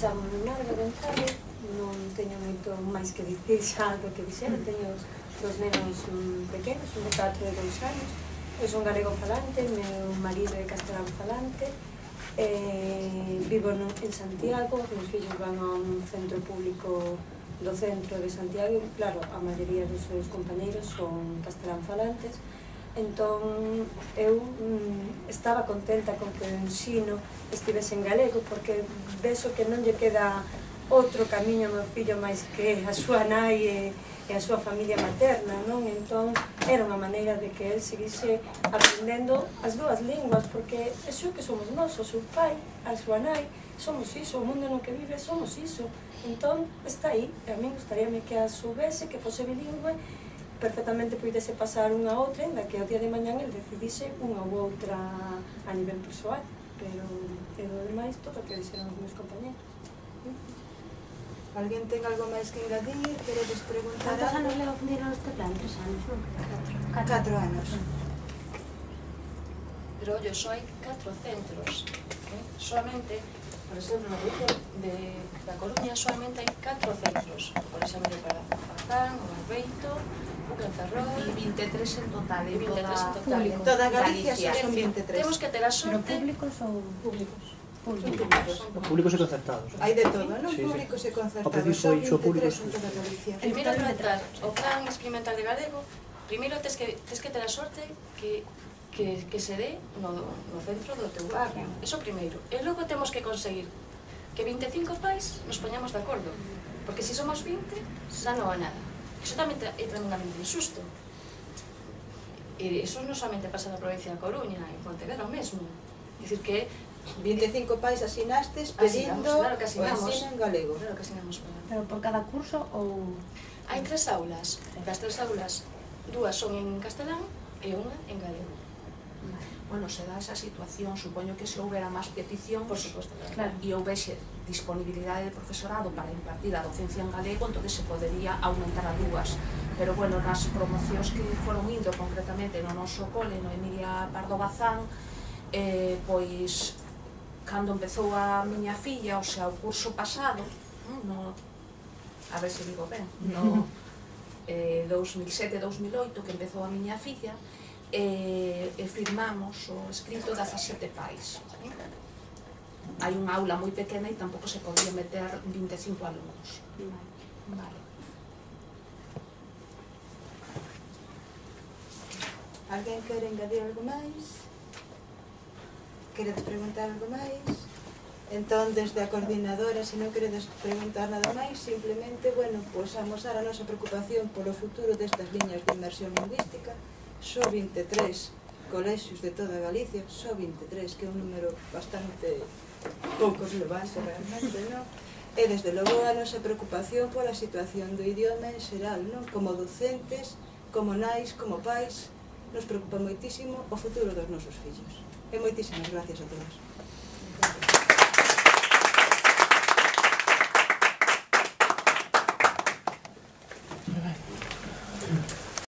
Chamo Narga González, non teño moito máis que dicir xa do que dixera, teño dos nenos pequenos, un de 4 e 2 anos. Eu son galego falante, meu marido é castelán falante, vivo en Santiago, os meus fillos van a un centro público do centro de Santiago, claro, a maioría dos seus compañeiros son castelán falantes. Entón, eu estaba contenta con que o ensino estivese en galego, porque vexo que non lle queda outro camiño ao meu fillo máis que a súa nai e a súa familia materna, non? Entón, era unha maneira de que el seguise aprendendo as dúas linguas, porque é xo que somos nós, o seu pai, a súa nai, somos iso, o mundo no que vive somos iso. Entón, está aí, e a mí gustaríame que a soubese, que fose bilingüe, perfectamente pudese pasar unha a outra, ainda que ao día de mañán el decidise unha ou outra a nivel persoal, pero do demais todo o que dixeron os meus compañeros. Alguén ten algo máis que engadir? Queredes preguntar algo? Cantos anos leva fundindo este plan? 3 anos, non? 4 anos. Pero, ollo, só hai 4 centros. Solamente, por exemplo, na provincia da Coruña, solamente hai 4 centros. Por exemplo, para Bazán, o Barbeito, un en Ferrol... E 23 en total, en total. En toda Galicia son 23. Temos que ter a sorte... Pero públicos ou...? Públicos. Públicos e concertados. Hai de todo, non? Sí, sí. Públicos e O concertados. pedido Son foi 23 públicos. en toda Galicia. Primeiro tratar o plan experimental de galego, primeiro tes que ter a sorte que se dé no centro do teu barrio. Eso primeiro. E logo temos que conseguir que 25 pais nos poñamos de acordo. Porque se somos 20, xa non é nada. Iso tamén é tremendamente injusto. E iso non solamente pasa na provincia da Coruña, en Pontevedra mesmo. É dicir que 25 pais asinastes pedindo claro que o ensino en galego. Claro que asinamos para... Pero por cada curso ou...? Hai 3 aulas. Das 3 aulas, 2 son en castelán e unha en galego. Bueno, se dá esa situación, supoño que se houbera máis petición, Por suposto, Claro. e houbese disponibilidade de profesorado para impartir a docencia en galego, entón se podería aumentar a 2. Pero, bueno, nas promocións que foron indo, concretamente no noso cole, no Emilia Pardo Bazán, pois, cando empezou a miña filla, o sea, o curso pasado, a ver se digo ben, no 2007-2008, que empezou a miña filla, firmamos o escrito 17 pais. Hai unha aula moi pequena e tampouco se podía meter 25 alumnos. Vale. Alguén quere engadir algo máis? Queredes preguntar algo máis? Entón, desde a coordinadora, se non queredes preguntar nada máis, simplemente, bueno, pois amosar a nosa preocupación polo futuro destas liñas de inmersión lingüística. Só 23 colexios de toda Galicia, só 23, que é un número bastante pouco relevante realmente, non? E desde logo a nosa preocupación pola situación do idioma en xeral, non? Como docentes, como nais, como pais, nos preocupa moitísimo o futuro dos nosos fillos. E moitísimas gracias a todos.